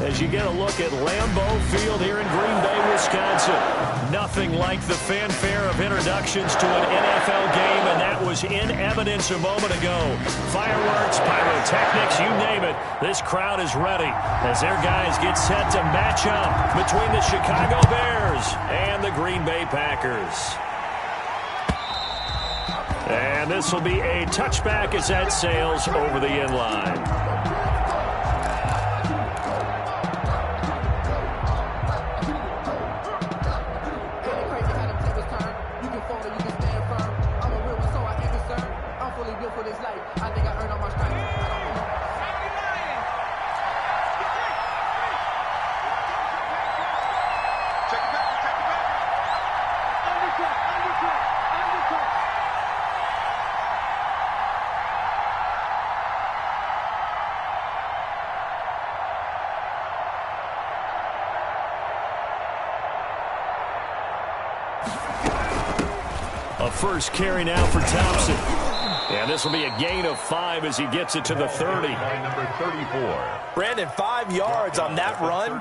as you get a look at Lambeau Field here in Green Bay, Wisconsin. Nothing like the fanfare of introductions to an NFL game, and that was in evidence a moment ago. Fireworks, pyrotechnics, you name it. This crowd is ready as their guys get set to match up between the Chicago Bears and the Green Bay Packers. And this will be a touchback as that sails over the end line. A first carry now for Thompson. And this will be a gain of 5 as he gets it to the 30. Number 34. Brandon, 5 yards on that run.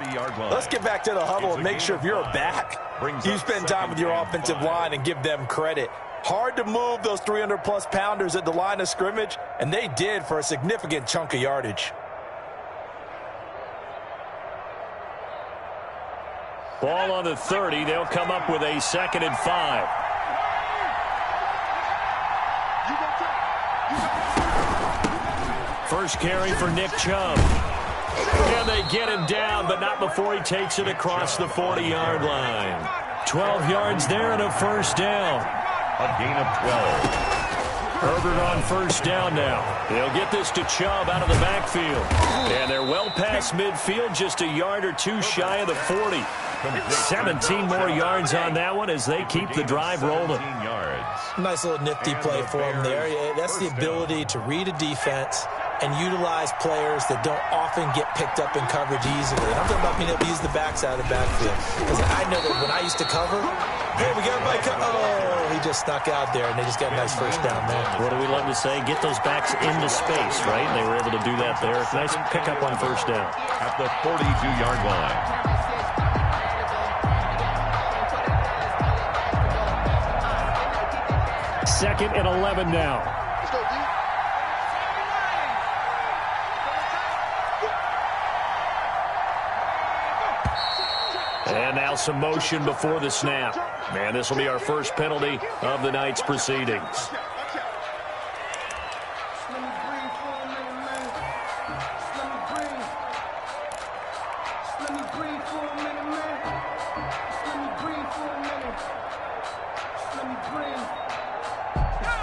Let's get back to the huddle and make sure if you're a back, you spend time with your offensive line and give them credit. Hard to move those 300-plus pounders at the line of scrimmage, and they did for a significant chunk of yardage. Ball on the 30. They'll come up with a 2nd and 5. First carry for Nick Chubb. And they get him down, but not before he takes it across the 40-yard line. 12 yards there and a first down. A gain of 12. Herbert on first down now. They'll get this to Chubb out of the backfield. And they're well past midfield, just a yard or two shy of the 40. 17 more yards on that one as they keep the drive rolling. Nice little nifty play for him there. That's the ability to read a defense and utilize players that don't often get picked up in coverage easily. And I'm talking about being able to use the backs out of the backfield. Because I know that when I used to cover, hey, we got my cover. Oh, he just snuck out there, and they just got a nice first down there. What do we love to say? Get those backs into space, right? And they were able to do that there. Nice pickup on first down. At the 42-yard line. Second and 11 now. And now some motion before the snap. Man, this will be our first penalty of the night's proceedings.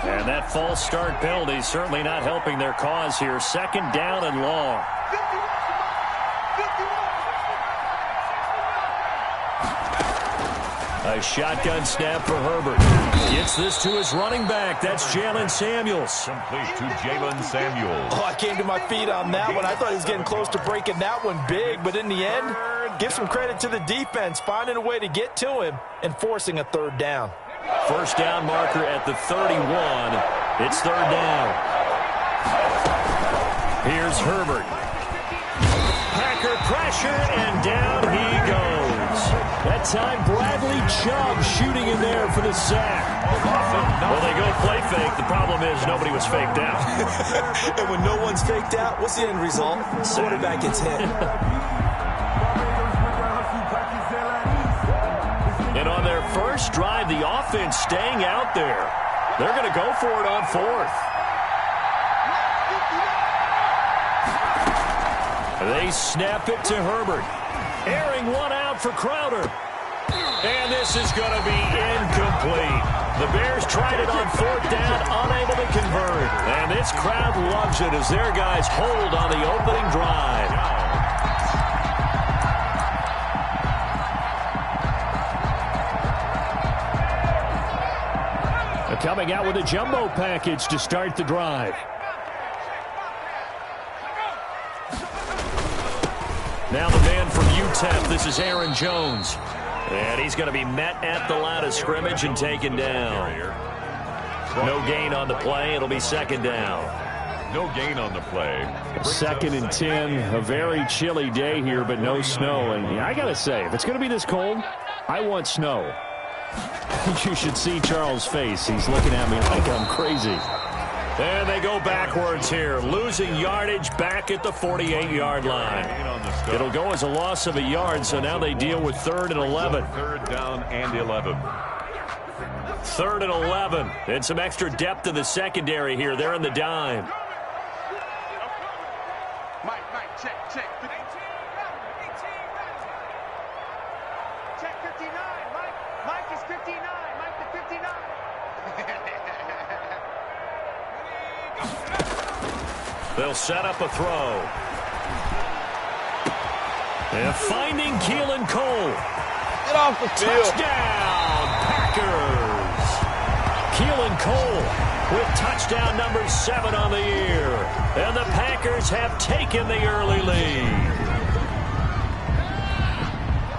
And that false start penalty certainly not helping their cause here. 2nd down and long. A shotgun snap for Herbert. Gets this to his running back. That's Jalen Samuels. Complete to Jalen Samuels. Oh, I came to my feet on that one. I thought he was getting close to breaking that one big, but in the end, give some credit to the defense, finding a way to get to him and forcing a 3rd down. First down marker at the 31. It's 3rd down. Here's Herbert. Packer pressure, and down he goes. That time, Bradley Chubb shooting in there for the sack. Well, they go play fake. The problem is nobody was faked out. And when no one's faked out, what's the end result? Quarterback gets hit. And on their first drive, the offense staying out there. They're going to go for it on 4th. They snap it to Herbert. Airing one out for Crowder. And this is going to be incomplete. The Bears tried it on 4th down, unable to convert. And this crowd loves it as their guys hold on the opening drive. Coming out with a jumbo package to start the drive. Now the man from UTEP, this is Aaron Jones. And he's going to be met at the line of scrimmage and taken down. No gain on the play. It'll be 2nd down. No gain on the play. 2nd and 10. A very chilly day here, but no snow. And I got to say, if it's going to be this cold, I want snow. You should see Charles' face. He's looking at me like I'm crazy. And they go backwards here, losing yardage back at the 48-yard line. It'll go as a loss of a yard, so now they deal with 3rd and 11. 3rd down and 11. 3rd and 11. And some extra depth in the secondary here. They're in the dime. Mike, check. Check 59. Mike is 59. Mike the 59. They'll set up a throw. And finding Keelan Cole. Get off the field. Touchdown, Packers. Keelan Cole with touchdown number 7 on the year. And the Packers have taken the early lead.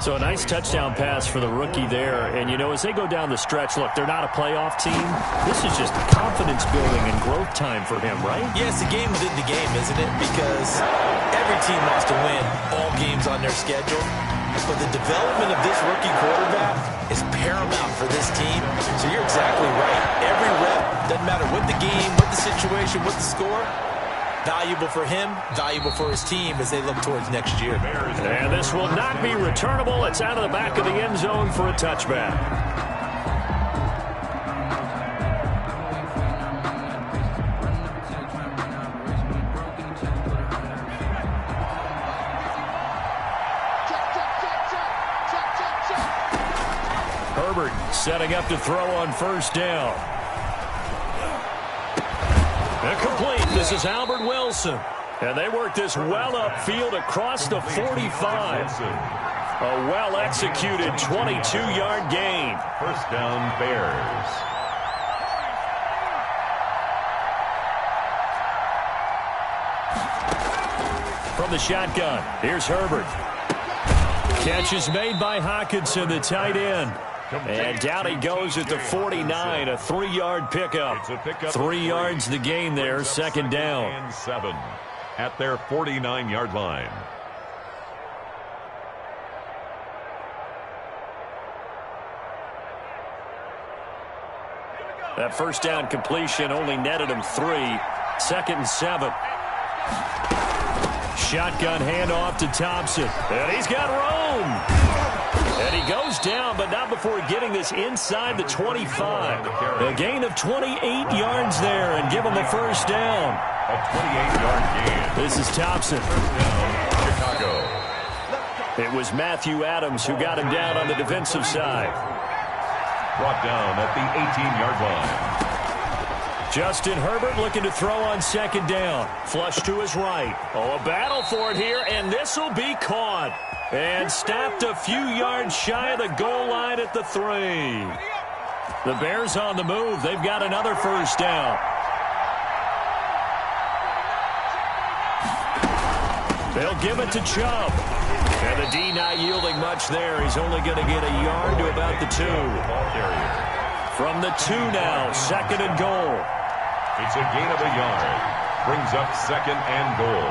So a nice touchdown pass for the rookie there. And, you know, as they go down the stretch, look, they're not a playoff team. This is just confidence building and growth time for him, right? Yeah, it's a game within the game, isn't it? Because every team wants to win all games on their schedule. But the development of this rookie quarterback is paramount for this team. So you're exactly right. Every rep, doesn't matter what the game, what the situation, what the score, valuable for him, valuable for his team as they look towards next year. And this will not be returnable. It's out of the back of the end zone for a touchback. Herbert setting up to throw on 1st down. Complete. This is Albert Wilson. And they work this well upfield across the 45. A well-executed 22-yard gain. 1st down, Bears. From the shotgun, here's Herbert. Catch is made by Hockenson, the tight end. And down he goes at the 49, a 3-yard pickup. 3 yards the gain there, 2nd down. And 7 at their 49-yard line. That 1st down completion only netted him 3. 2nd and 7. Shotgun handoff to Thompson. And he's got room. And he goes down, but not before getting this inside the 25. A gain of 28 yards there and give him a 1st down. A 28-yard gain. This is Thompson. Chicago. It was Matthew Adams who got him down on the defensive side. Brought down at the 18-yard line. Justin Herbert looking to throw on 2nd down. Flush to his right. Oh, a battle for it here, and this will be caught. And stopped a few yards shy of the goal line at the 3. The Bears on the move. They've got another 1st down. They'll give it to Chubb. And the D not yielding much there. He's only going to get a yard to about the 2. From the 2 now, 2nd and goal. It's a gain of a yard. Brings up 2nd and goal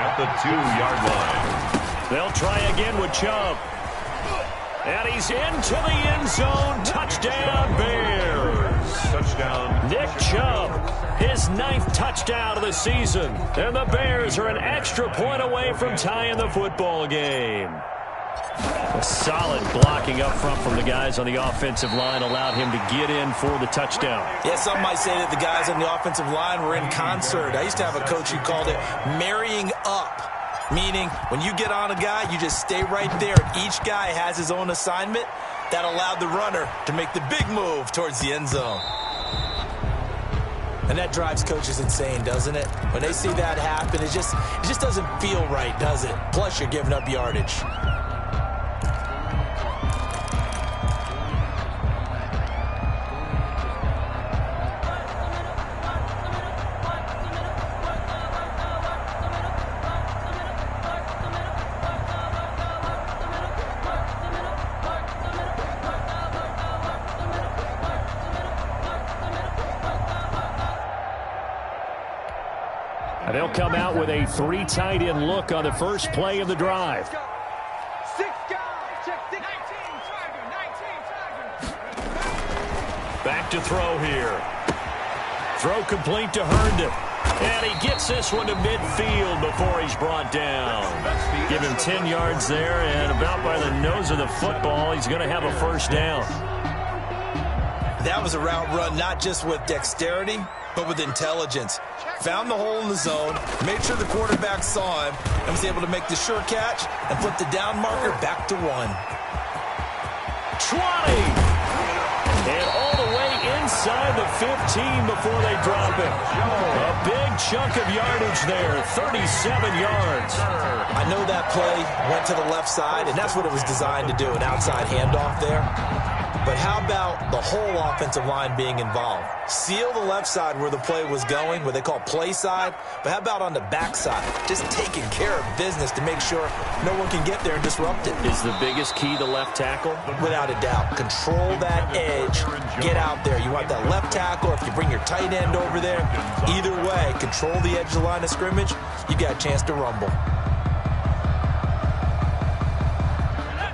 at the 2-yard line. They'll try again with Chubb. And he's into the end zone. Touchdown, Bears. Touchdown. Nick Chubb, his 9th touchdown of the season. And the Bears are an extra point away from tying the football game. A solid blocking up front from the guys on the offensive line allowed him to get in for the touchdown. Yeah, some might say that the guys on the offensive line were in concert. I used to have a coach who called it marrying up. Meaning, when you get on a guy, you just stay right there. Each guy has his own assignment. That allowed the runner to make the big move towards the end zone. And that drives coaches insane, doesn't it? When they see that happen, it just doesn't feel right, does it? Plus, you're giving up yardage. They'll come out with a 3 tight end look on the first play of the drive. 6 guys. Check 19 Tiger. Back to throw here. Throw complete to Herndon. And he gets this one to midfield before he's brought down. Give him 10 yards there, and about by the nose of the football, he's going to have a first down. That was a route run not just with dexterity, but with intelligence. Found the hole in the zone, made sure the quarterback saw him, and was able to make the sure catch and flip the down marker back to 1. 20! And all the way inside the 15 before they drop it. A big chunk of yardage there, 37 yards. I know that play went to the left side, and that's what it was designed to do, an outside handoff there. But how about the whole offensive line being involved? Seal the left side where the play was going, what they call play side. But how about on the back side? Just taking care of business to make sure no one can get there and disrupt it. Is the biggest key the left tackle? Without a doubt. Control that edge. Get out there. You want that left tackle. If you bring your tight end over there, either way, control the edge of the line of scrimmage, you got a chance to rumble.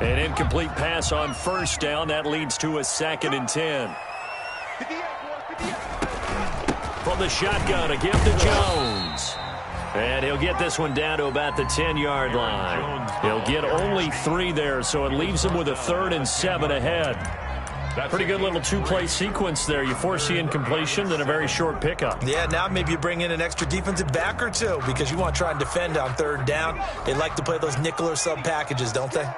An incomplete pass on first down. That leads to a 2nd and 10. From the shotgun, a gift to Jones. And he'll get this one down to about the 10-yard line. He'll get only 3 there, so it leaves him with a 3rd and 7 ahead. Pretty good little 2-play sequence there. You force the incompletion, then a very short pickup. Yeah, now maybe you bring in an extra defensive back or 2 because you want to try and defend on 3rd down. They like to play those nickel or sub packages, don't they?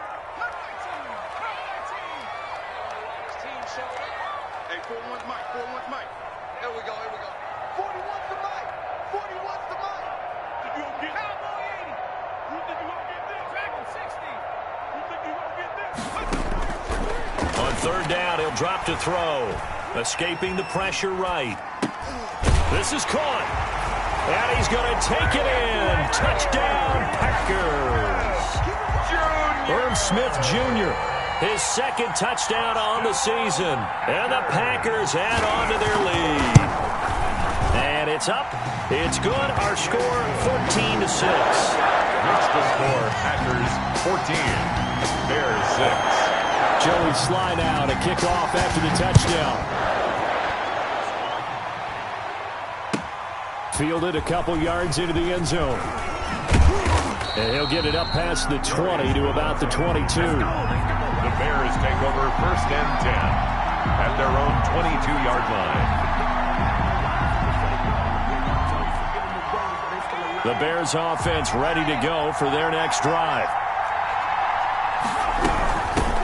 Drop to throw. Escaping the pressure right. This is caught. And he's going to take it in. Touchdown, Packers. Irv Smith Jr., his 2nd touchdown on the season. And the Packers add on to their lead. And it's up. It's good. Our score, 14-6. What's the score? Packers 14, Bears 6. Joey slide out, a kickoff after the touchdown. Fielded a couple yards into the end zone. And he'll get it up past the 20 to about the 22. The Bears take over 1st and 10 at their own 22-yard line. The Bears offense ready to go for their next drive.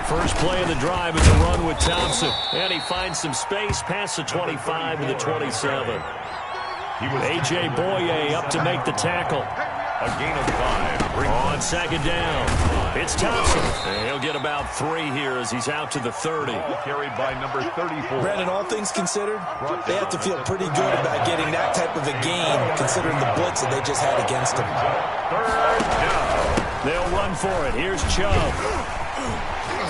First play of the drive is a run with Thompson. And he finds some space past the 25 to the 27. A.J. Boye up to make the tackle. A gain of 5. On 2nd down, it's Thompson. And he'll get about 3 here as he's out to the 30. Carried by number 34. Brandon, all things considered, they have to feel pretty good about getting that type of a gain considering the blitz that they just had against them. 3rd down. They'll run for it. Here's Chubb.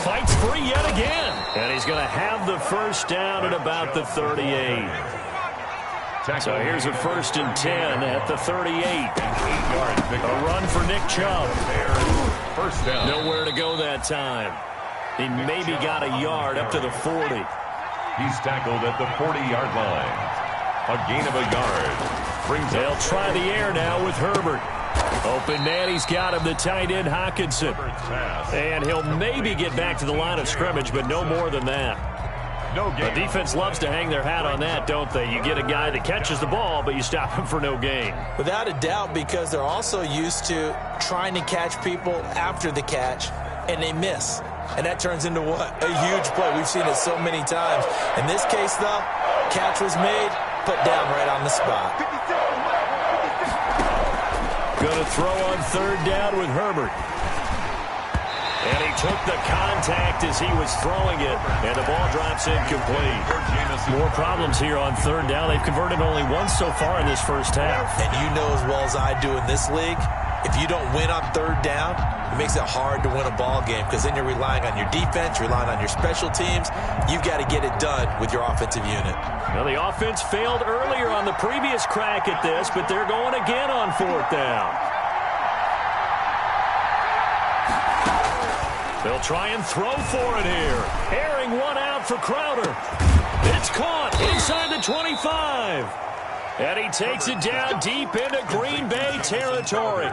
Fights free yet again. And he's going to have the first down at about the 38. So here's a 1st and 10 at the 38. A run for Nick Chubb. First down. Nowhere to go that time. He maybe got a yard up to the 40. He's tackled at the 40-yard line. A gain of a yard. They'll try the air now with Herbert. Open man, he's got him, the tight end Hockenson. And he'll maybe get back to the line of scrimmage, but no more than that. The defense loves to hang their hat on that, don't they? You get a guy that catches the ball, but you stop him for no gain. Without a doubt, because they're also used to trying to catch people after the catch, and they miss. And that turns into what? A huge play. We've seen it so many times. In this case, though, catch was made, put down right on the spot. Going to throw on 3rd down with Herbert. And he took the contact as he was throwing it, and the ball drops incomplete. More problems here on 3rd down. They've converted only once so far in this first half. And you know as well as I do in this league, if you don't win on third down, it makes it hard to win a ball game because then you're relying on your defense, you're relying on your special teams. You've got to get it done with your offensive unit. Well, the offense failed earlier on the previous crack at this, but they're going again on fourth down. They'll try and throw for it here. Airing one out for Crowder. It's caught inside the 25. And he takes it down deep into Green Bay territory.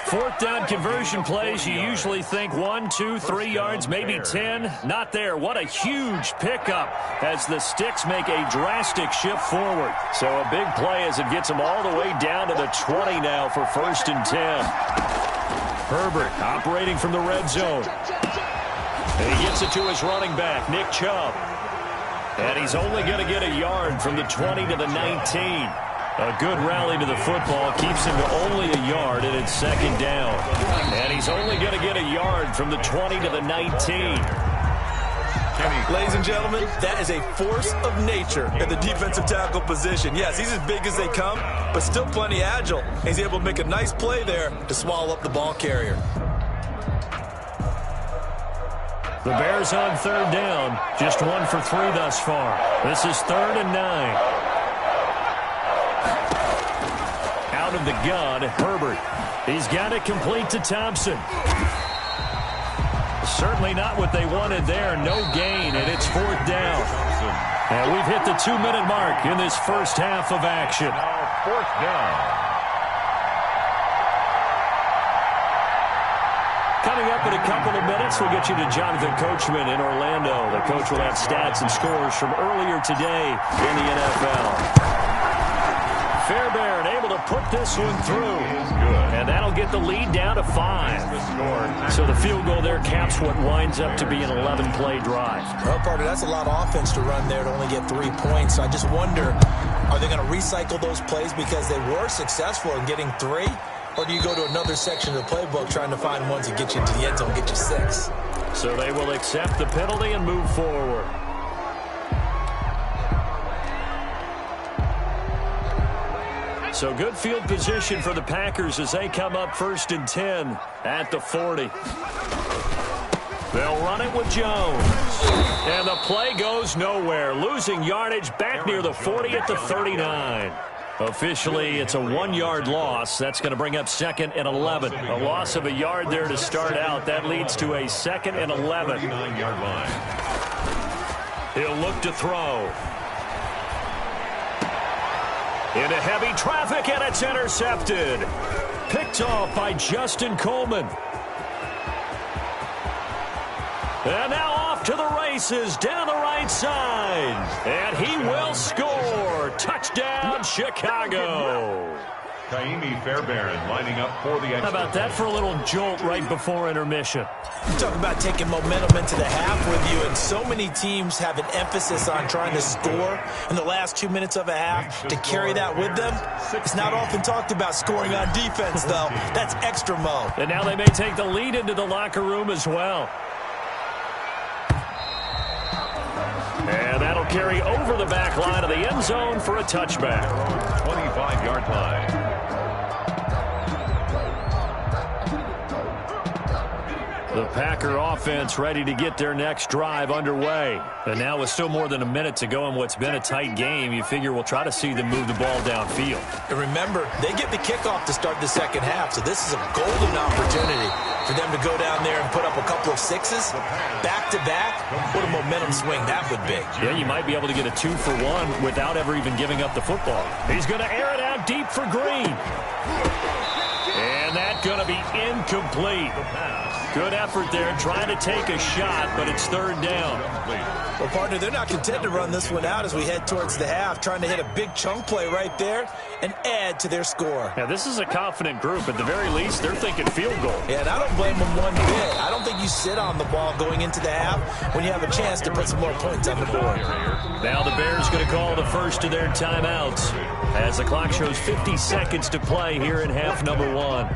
Fourth down conversion plays, you usually think 1, 2, 3 yards, maybe 10. Not there. What a huge pickup as the Sticks make a drastic shift forward. So a big play as it gets them all the way down to the 20 now for 1st and 10. Herbert operating from the red zone. And he gets it to his running back, Nick Chubb. And he's only going to get a yard from the 20 to the 19. A good rally to the football keeps him to only a yard, and it's 2nd down. And he's only going to get a yard from the 20 to the 19. Ladies and gentlemen, that is a force of nature in the defensive tackle position. Yes, he's as big as they come, but still plenty agile. He's able to make a nice play there to swallow up the ball carrier. The Bears on 3rd down, just 1 for 3 thus far. This is 3rd and 9. Out of the gun, Herbert. He's got it complete to Thompson. Certainly not what they wanted there. No gain, and it's 4th down. And we've hit the 2-minute mark in this first half of action. Now 4th down. Coming up in a couple of minutes, we'll get you to Jonathan Coachman in Orlando. The coach will have stats and scores from earlier today in the NFL. Fairbairn able to put this one through. And that'll get the lead down to 5. So the field goal there caps what winds up to be an 11-play drive. Well, partner, that's a lot of offense to run there to only get 3 points. So I just wonder, are they going to recycle those plays because they were successful in getting 3? Or do you go to another section of the playbook trying to find ones that get you into the end zone and get you 6? So they will accept the penalty and move forward. So good field position for the Packers as they come up 1st and 10 at the 40. They'll run it with Jones. And the play goes nowhere. Losing yardage back near the 40 at the 39. Officially, it's a 1-yard loss. That's going to bring up 2nd and 11. A loss of a yard there to start out. That leads to a 2nd and 11. 39-yard line. He'll look to throw. Into heavy traffic, and it's intercepted. Picked off by Justin Coleman. And now off to the races down the right side. And he will score. Touchdown, Chicago. Kaimi Fairbairn lining up for the extra. How about that for a little jolt right before intermission? You talk about taking momentum into the half with you, and so many teams have an emphasis on trying to score in the last 2 minutes of a half to carry that with them. It's not often talked about scoring on defense, though. That's extra mode. And now they may take the lead into the locker room as well. And that'll carry over the back line of the end zone for a touchback. 25-yard line. The Packer offense ready to get their next drive underway. And now with still more than a minute to go in what's been a tight game, you figure we'll try to see them move the ball downfield. And remember, they get the kickoff to start the second half, so this is a golden opportunity for them to go down there and put up a couple of 6s back-to-back. What a momentum swing that would be. Yeah, you might be able to get a 2-for-1 without ever even giving up the football. He's going to air it out deep for Green. And that's going to be incomplete. Good effort there, trying to take a shot, but it's 3rd down. Well, partner, they're not content to run this one out as we head towards the half, trying to hit a big chunk play right there and add to their score. Now, this is a confident group. At the very least, they're thinking field goal. Yeah, and I don't blame them one bit. I don't think you sit on the ball going into the half when you have a chance to put some more points on the board. Now the Bears going to call the first of their timeouts as the clock shows 50 seconds to play here in half number 1.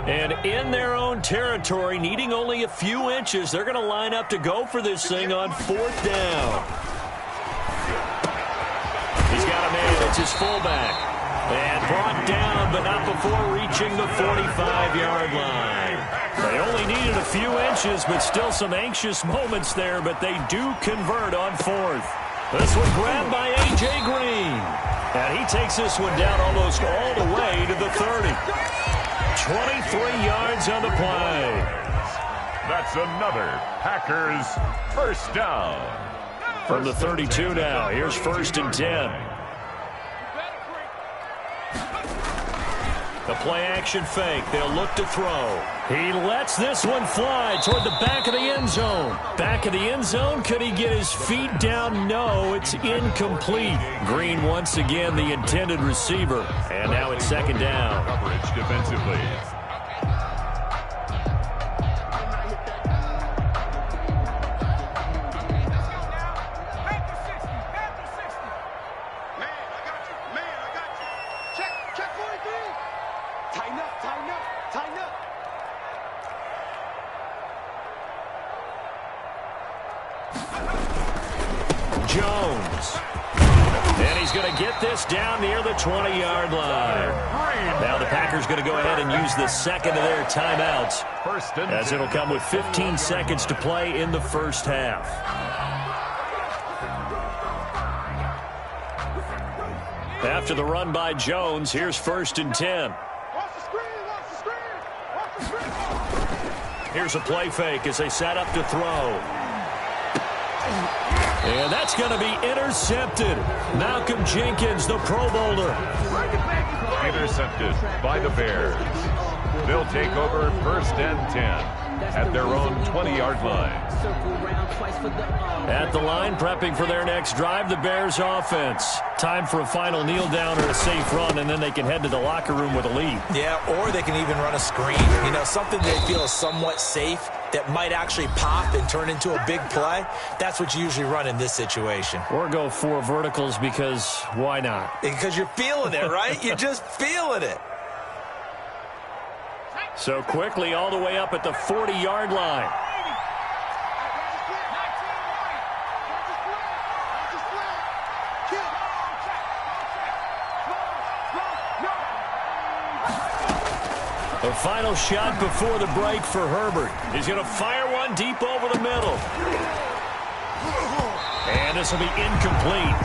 And And in their own territory, needing only a few inches, they're going to line up to go for this thing on 4th down. He's got a man. It's his fullback. And brought down, but not before reaching the 45-yard line. They only needed a few inches, but still some anxious moments there, but they do convert on 4th. This one grabbed by A.J. Green. And he takes this one down almost all the way to the 30. 23 yards on the play. That's another Packers first down. From the 32 now, here's 1st and 10. The play-action fake. They'll look to throw. He lets this one fly toward the back of the end zone. Back of the end zone. Could he get his feet down? No, it's incomplete. Green once again the intended receiver. And now it's 2nd down. Coverage defensively. Jones. And he's going to get this down near the 20-yard line. Now the Packers going to go ahead and use the second of their timeouts, as it'll come with 15 seconds to play in the first half. After the run by Jones, here's 1st and 10. Here's a play fake as they set up to throw. And that's going to be intercepted. Malcolm Jenkins, the Pro Bowler. Intercepted by the Bears. They'll take over 1st and 10 at their own 20-yard line. At the line, prepping for their next drive, the Bears offense. Time for a final kneel down or a safe run, and then they can head to the locker room with a lead. Yeah, or they can even run a screen. You know, something they feel is somewhat safe that might actually pop and turn into a big play. That's what you usually run in this situation. Or go 4 verticals because why not? Because you're feeling it, right? You're just feeling it. So quickly all the way up at the 40-yard line. The final shot before the break for Herbert. He's going to fire one deep over the middle. And this will be incomplete.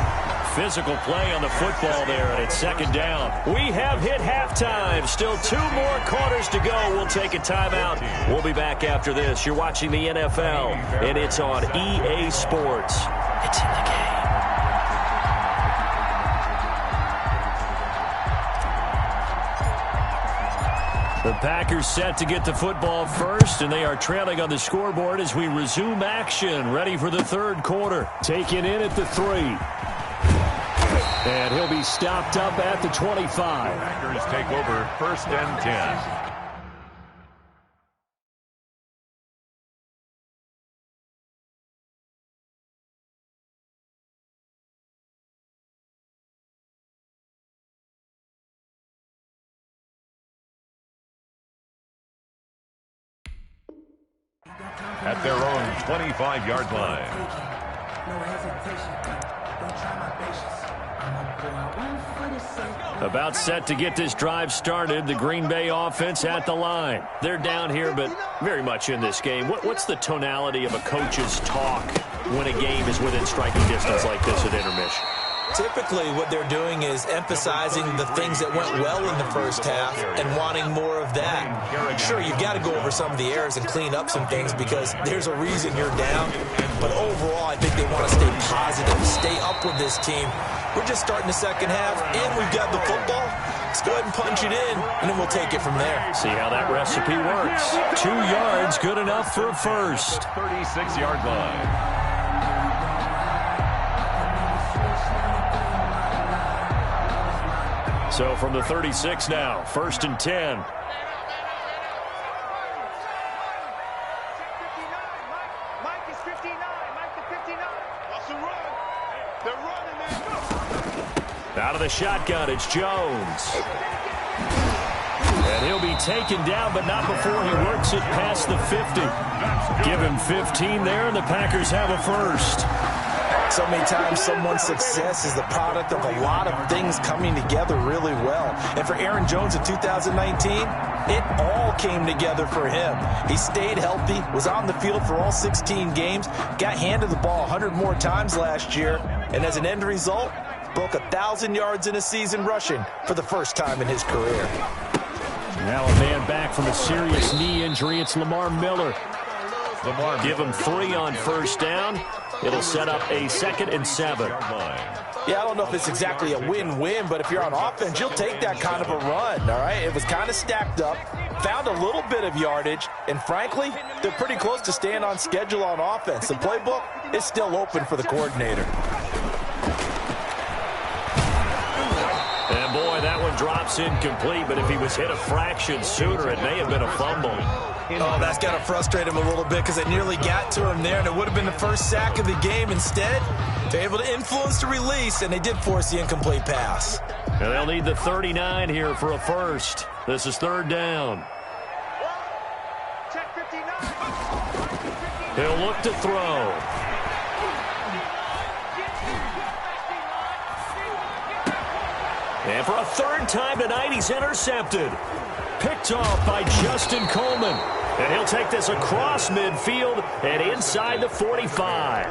Physical play on the football there, and it's 2nd down. We have hit halftime. Still 2 more quarters to go. We'll take a timeout. We'll be back after this. You're watching the NFL, and it's on EA Sports. It's in the game. The Packers set to get the football first, and they are trailing on the scoreboard as we resume action, ready for the 3rd quarter. Taken in at the 3. And he'll be stopped up at the 25. Packers take over 1st and 10. At their own 25-yard line. About set to get this drive started, the Green Bay offense at the line. They're down here, but very much in this game. What's the tonality of a coach's talk when a game is within striking distance like this at intermission? Typically, what they're doing is emphasizing the things that went well in the first half and wanting more of that. Sure, you've got to go over some of the errors and clean up some things because there's a reason you're down. But overall, I think they want to stay positive, stay up with this team. We're just starting the second half, and we've got the football. Let's go ahead and punch it in, and then we'll take it from there. See how that recipe works. 2 yards, good enough for a first. 36-yard line. So from the 36 now, 1st and 10. Mike is 59. Mike the 59. Watch them run. They're running, man. Out of the shotgun, it's Jones. And he'll be taken down, but not before he works it past the 50. Give him 15 there, and the Packers have a first. So many times someone's success is the product of a lot of things coming together really well. And for Aaron Jones in 2019, it all came together for him. He stayed healthy, was on the field for all 16 games, got handed the ball 100 more times last year, and as an end result, broke 1,000 yards in a season rushing for the first time in his career. Now a man back from a serious knee injury. It's Lamar Miller. Give him 3 on first down. It'll set up a 2nd and 7. Yeah, I don't know if it's exactly a win-win, but if you're on offense, you'll take that kind of a run, all right? It was kind of stacked up, found a little bit of yardage, and frankly, they're pretty close to staying on schedule on offense. The playbook is still open for the coordinator. And boy, that one drops incomplete, but if he was hit a fraction sooner, it may have been a fumble. Oh, that's got to frustrate him a little bit because it nearly got to him there, and it would have been the first sack of the game. Instead, they're able to influence the release, and they did force the incomplete pass. And they'll need the 39 here for a first. This is 3rd down. Check 59. He'll look to throw. And for a 3rd time tonight, he's intercepted. Picked off by Justin Coleman. And he'll take this across midfield and inside the 45.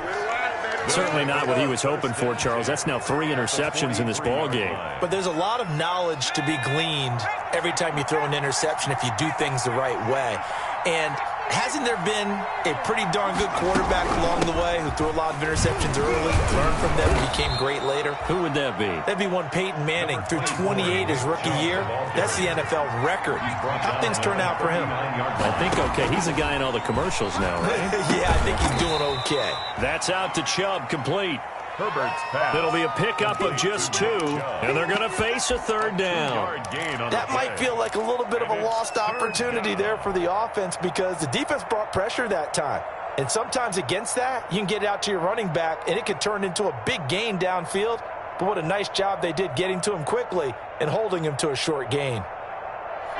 Certainly not what he was hoping for, Charles. That's now 3 interceptions in this ball game. But there's a lot of knowledge to be gleaned every time you throw an interception if you do things the right way. And hasn't there been a pretty darn good quarterback along the way who threw a lot of interceptions early, learned from them, and became great later? Who would that be? That'd be one Peyton Manning. Threw 28 his rookie year. That's the NFL record. How things turn out for him? I think okay. He's a guy in all the commercials now, right? Yeah, I think he's doing okay. That's out to Chubb, complete. Herbert's pass. It'll be a pickup of just 2, and they're going to face a 3rd down. That might feel like a little bit of a lost opportunity there for the offense because the defense brought pressure that time. And sometimes against that, you can get it out to your running back, and it could turn into a big gain downfield. But what a nice job they did getting to him quickly and holding him to a short gain.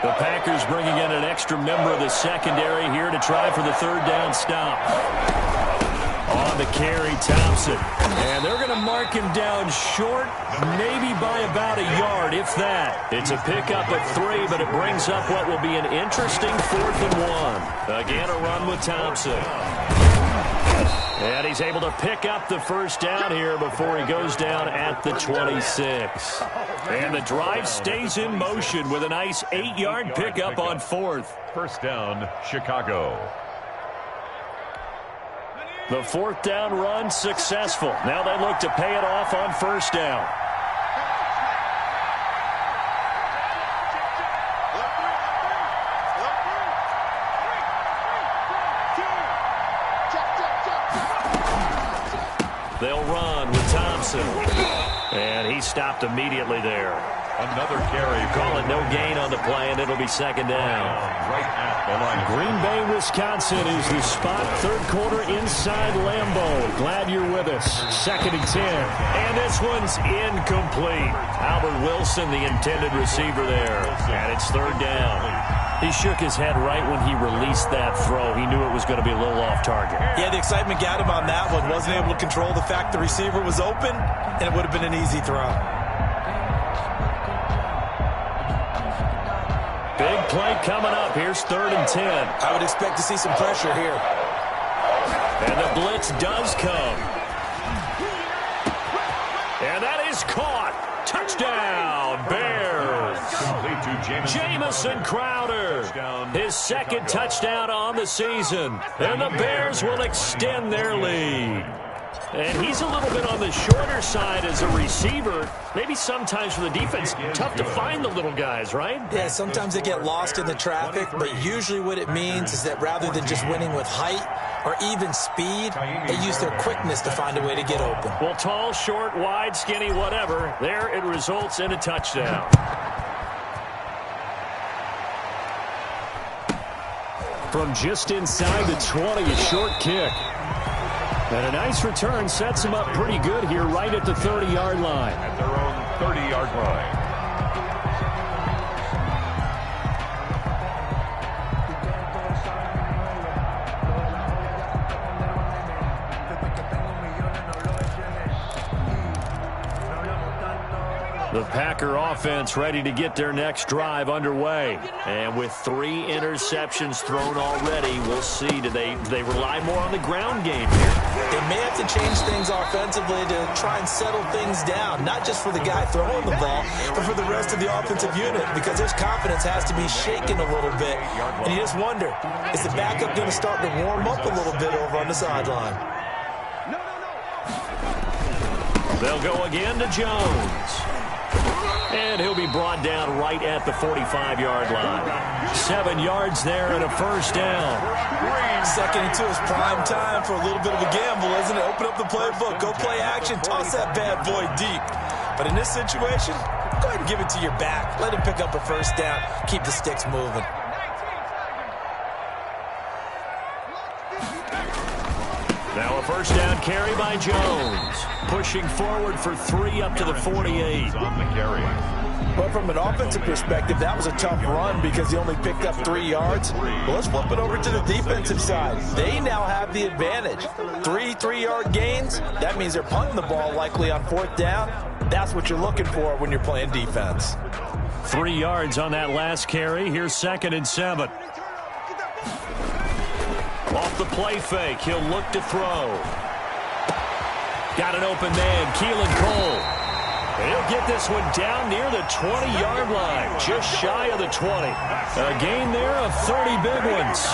The Packers bringing in an extra member of the secondary here to try for the 3rd down stop. On the carry, Thompson. And they're going to mark him down short, maybe by about a yard, if that. It's a pickup of 3, but it brings up what will be an interesting 4th and 1. Again, a run with Thompson. And he's able to pick up the first down here before he goes down at the 26. And the drive stays in motion with a nice 8-yard pickup on 4th. First down, Chicago. The 4th down run successful. Now they look to pay it off on first down. They'll run with Thompson. And he stopped immediately there. Another carry. Call it no gain on the play, and it'll be 2nd down. Right at the line. Green Bay, Wisconsin is the spot. 3rd quarter inside Lambeau. Glad you're with us. 2nd and 10. And this one's incomplete. Albert Wilson, the intended receiver there. And it's 3rd down. He shook his head right when he released that throw. He knew it was going to be a little off target. Yeah, the excitement got him on that one. Wasn't able to control the fact the receiver was open, and it would have been an easy throw. Big play coming up. Here's 3rd and 10. I would expect to see some pressure here. And the blitz does come. And that is caught. Touchdown, Bears. Jamison Crowder. His 2nd touchdown on the season. And the Bears will extend their lead. And he's a little bit on the shorter side as a receiver. Maybe sometimes for the defense, tough to find the little guys, right? Yeah, sometimes they get lost in the traffic, but usually what it means is that rather than just winning with height or even speed, they use their quickness to find a way to get open. Well, tall, short, wide, skinny, whatever, there it results in a touchdown. From just inside the 20, a short kick. And a nice return sets him up pretty good here right at the 30-yard line. At their own 30-yard line. The Packer offense ready to get their next drive underway. And with 3 interceptions thrown already, we'll see. Do they rely more on the ground game here? They may have to change things offensively to try and settle things down, not just for the guy throwing the ball, but for the rest of the offensive unit, because his confidence has to be shaken a little bit. And you just wonder, is the backup going to start to warm up a little bit over on the sideline? They'll go again to Jones. And he'll be brought down right at the 45-yard line. 7 yards there and a first down. Second and 2 is prime time for a little bit of a gamble, isn't it? Open up the playbook, go play action, toss that bad boy deep. But in this situation, go ahead and give it to your back. Let him pick up a first down. Keep the sticks moving. Now a first down carry by Jones. Pushing forward for 3 up to the 48. On the carry. But from an offensive perspective, that was a tough run because he only picked up 3 yards. Well, let's flip it over to the defensive side. They now have the advantage. 3 3-yard gains. That means they're punting the ball likely on 4th down. That's what you're looking for when you're playing defense. 3 yards on that last carry. Here's 2nd and 7. Off the play fake, he'll look to throw. Got an open man, Keelan Cole. He'll get this one down near the 20-yard line, just shy of the 20. A gain there of 30 big ones.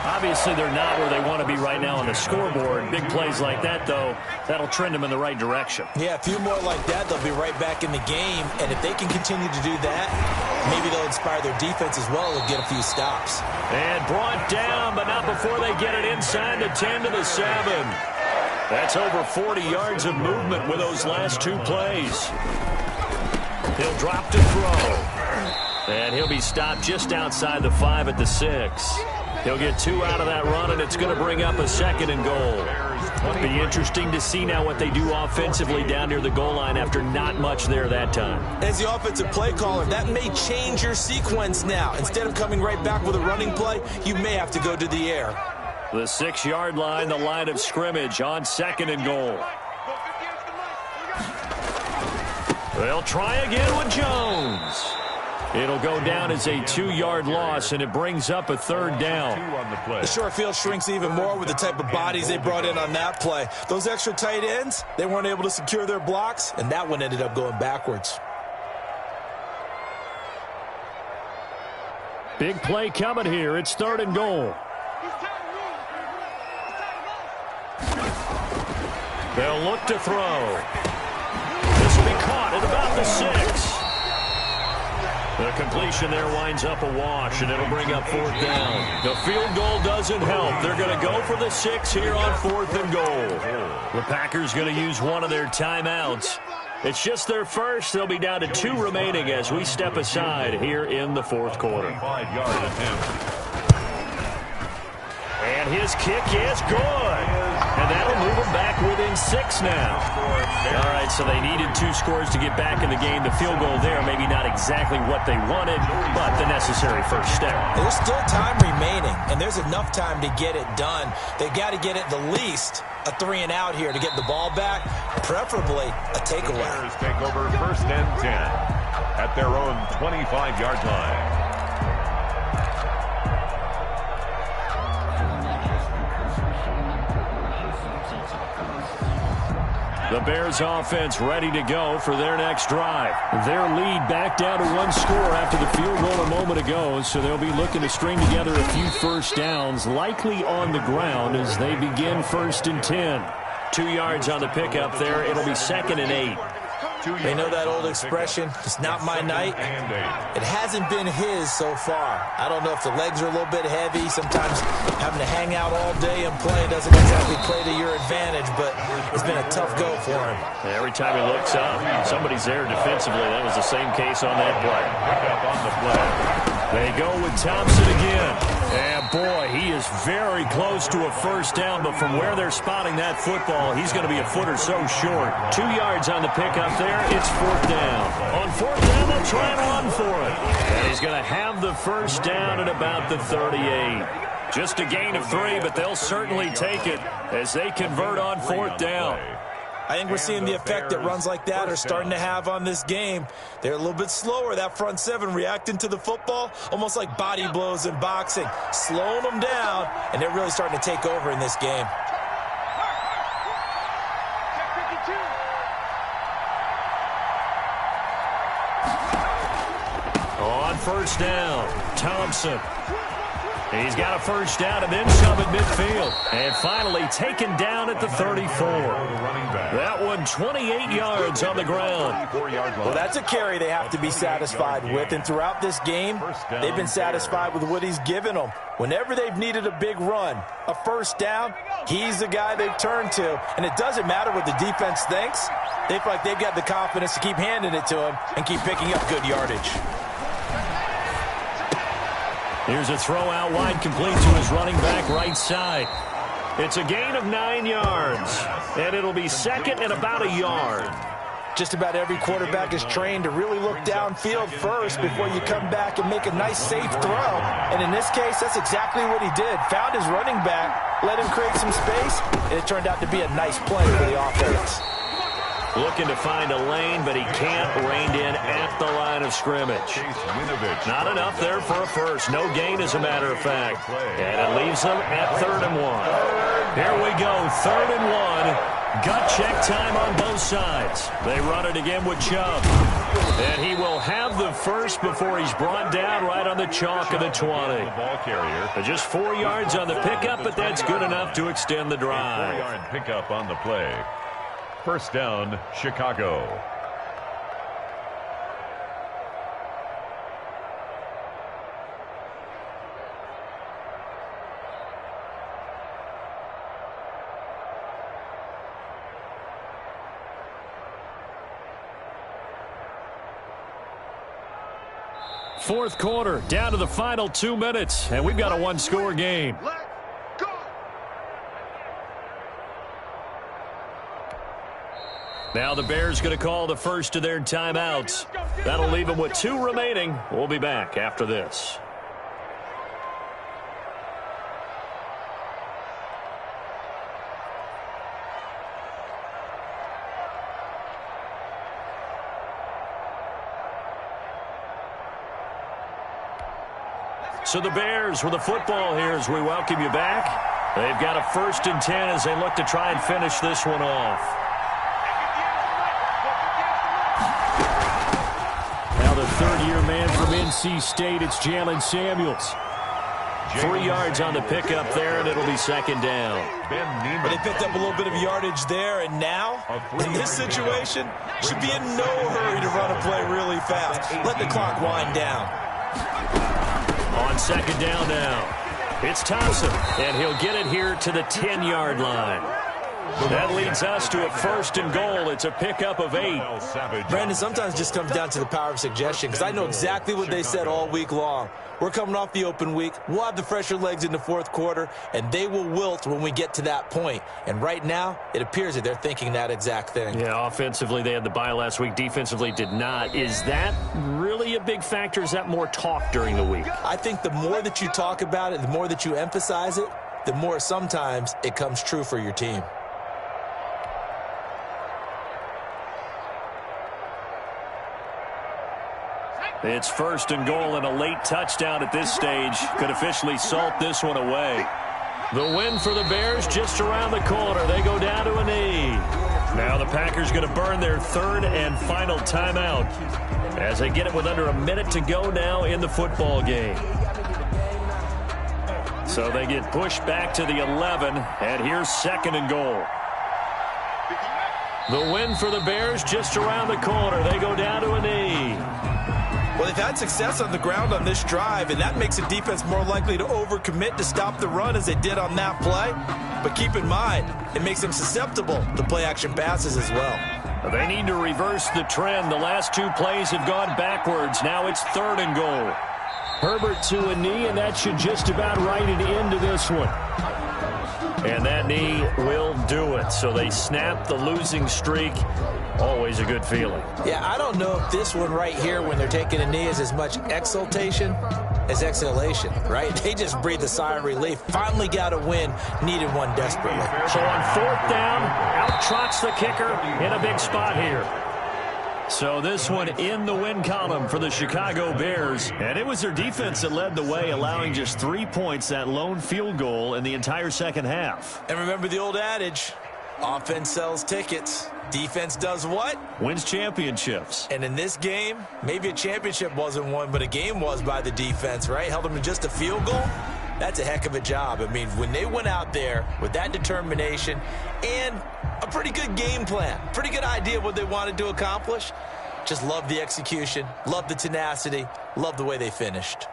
Obviously, they're not where they want to be right now on the scoreboard. Big plays like that, though, that'll trend them in the right direction. Yeah, a few more like that, they'll be right back in the game. And if they can continue to do that, maybe they'll inspire their defense as well and get a few stops. And brought down, but not before they get it inside the 10 to the 7. That's over 40 yards of movement with those last 2 plays. He'll drop to throw. And he'll be stopped just outside the 5 at the 6. He'll get 2 out of that run, and it's going to bring up a 2nd and goal. Be interesting to see now what they do offensively down near the goal line after not much there that time. As the offensive play caller, that may change your sequence now. Instead of coming right back with a running play, you may have to go to the air. The 6-yard line, the line of scrimmage on 2nd and goal. They'll try again with Jones. It'll go down as a 2-yard loss, and it brings up a 3rd down. The short field shrinks even more with the type of bodies they brought in on that play. Those extra tight ends, they weren't able to secure their blocks, and that one ended up going backwards. Big play coming here. It's 3rd and goal. They'll look to throw. This will be caught at about the 6. The completion there winds up a wash, and it'll bring up 4th down. The field goal doesn't help. They're going to go for the 6 here on 4th and goal. The Packers going to use one of their timeouts. It's just their first. They'll be down to 2 remaining as we step aside here in the 4th quarter. 5-yard attempt. And his kick is good. And that'll move them back within 6 now. All right, so they needed 2 scores to get back in the game. The field goal there, maybe not exactly what they wanted, but the necessary first step. There's still time remaining, and there's enough time to get it done. They got to get at the least a 3 and out here to get the ball back, preferably a takeaway. The Bears take over 1st and 10 at their own 25-yard line. The Bears offense ready to go for their next drive. Their lead back down to 1 score after the field goal a moment ago, so they'll be looking to string together a few first downs, likely on the ground as they begin 1st and 10. 2 yards on the pickup there. It'll be 2nd and 8. They know that old expression, it's not my night. It hasn't been his so far. I don't know if the legs are a little bit heavy. Sometimes having to hang out all day and play doesn't exactly play to your advantage, but it's been a tough go for him. Every time he looks up, somebody's there defensively. That was the same case on that play. Pick up on the play. They go with Thompson again. And boy, he is very close to a first down, but from where they're spotting that football, he's going to be a foot or so short. 2 yards on the pickup there. It's 4th down. On 4th down, they'll try and run for it. And he's going to have the first down at about the 38. Just a gain of 3, but they'll certainly take it as they convert on 4th down. I think we're seeing the effect that runs like that are starting to have on this game. They're a little bit slower, that front seven, reacting to the football, almost like body blows in boxing, slowing them down, and they're really starting to take over in this game. On first down, Thompson. He's got a first down and then some at midfield. And finally taken down at the 34. That one 28 yards on the ground. Well, that's a carry they have to be satisfied with. And throughout this game, they've been satisfied with what he's given them. Whenever they've needed a big run, a first down, he's the guy they've turned to. And it doesn't matter what the defense thinks. They feel like they've got the confidence to keep handing it to him and keep picking up good yardage. Here's a throw out wide, complete to his running back right side. It's a gain of 9 yards, and it'll be second and about a yard. Just about every quarterback is trained to really look downfield first before you come back and make a nice, safe throw. And in this case, that's exactly what he did. Found his running back, let him create some space, and it turned out to be a nice play for the offense. Looking to find a lane, but he can't. Reined in at the line of scrimmage. Not enough there for a first. No gain, as a matter of fact. And it leaves them at 3rd and 1. Here we go, 3rd and 1. Gut check time on both sides. They run it again with Chubb. And he will have the first before he's brought down right on the chalk of the 20. Just 4 yards on the pickup, but that's good enough to extend the drive. 4-yard pickup on the play. First down, Chicago. Fourth quarter, down to the final 2 minutes, and we've got a one-score game. Now the Bears going to call the first of their timeouts. That'll leave them with 2 remaining. We'll be back after this. So the Bears with the football here as we welcome you back. They've got a 1st and 10 as they look to try and finish this one off. The third-year man from NC State, it's Jalen Samuels. 3 yards on the pickup there, and it'll be 2nd down. But they picked up a little bit of yardage there, and now, in this situation, should be in no hurry to run a play really fast. Let the clock wind down. On 2nd down now, it's Thompson, and he'll get it here to the 10-yard line. That leads us to a 1st and goal. It's a pickup of 8. Brandon, sometimes it just comes down to the power of suggestion, because I know exactly what they said all week long. We're coming off the open week. We'll have the fresher legs in the 4th quarter, and they will wilt when we get to that point. And right now, it appears that they're thinking that exact thing. Yeah, offensively, they had the bye last week. Defensively, did not. Is that really a big factor? Is that more talk during the week? I think the more that you talk about it, the more that you emphasize it, the more sometimes it comes true for your team. It's 1st and goal, and a late touchdown at this stage could officially salt this one away. The win for the Bears just around the corner. They go down to a knee. Now the Packers going to burn their 3rd and final timeout as they get it with under a minute to go now in the football game. So they get pushed back to the 11, and here's 2nd and goal. The win for the Bears just around the corner. They go down to a knee. Well, they've had success on the ground on this drive, and that makes the defense more likely to overcommit to stop the run as they did on that play. But keep in mind, it makes them susceptible to play-action passes as well. They need to reverse the trend. The last 2 plays have gone backwards. Now it's 3rd and goal. Herbert to a knee, and that should just about write it into this one. And that knee will do it. So they snap the losing streak. Always a good feeling. Yeah, I don't know if this one right here, when they're taking a knee, is as much exultation as exhalation, right? They just breathed a sigh of relief. Finally got a win. Needed one desperately. So on 4th down, Out trots the kicker in a big spot here. So this one in the win column for the Chicago Bears. And it was their defense that led the way, allowing just 3 points, that lone field goal in the entire second half. And remember the old adage, offense sells tickets. Defense does what? Wins championships. And in this game, maybe a championship wasn't won, but a game was by the defense, right? Held them to just a field goal. That's a heck of a job. I mean, when they went out there with that determination and a pretty good game plan, pretty good idea what they wanted to accomplish, just love the execution, love the tenacity, love the way they finished.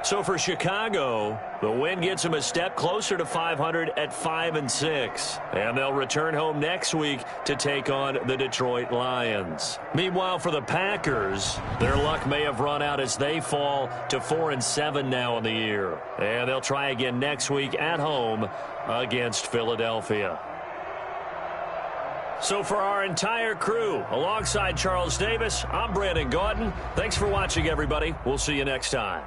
So for Chicago, the win gets them a step closer to 500 at 5-6. And they'll return home next week to take on the Detroit Lions. Meanwhile, for the Packers, their luck may have run out as they fall to 4-7 now in the year. And they'll try again next week at home against Philadelphia. So for our entire crew, alongside Charles Davis, I'm Brandon Gaudin. Thanks for watching, everybody. We'll see you next time.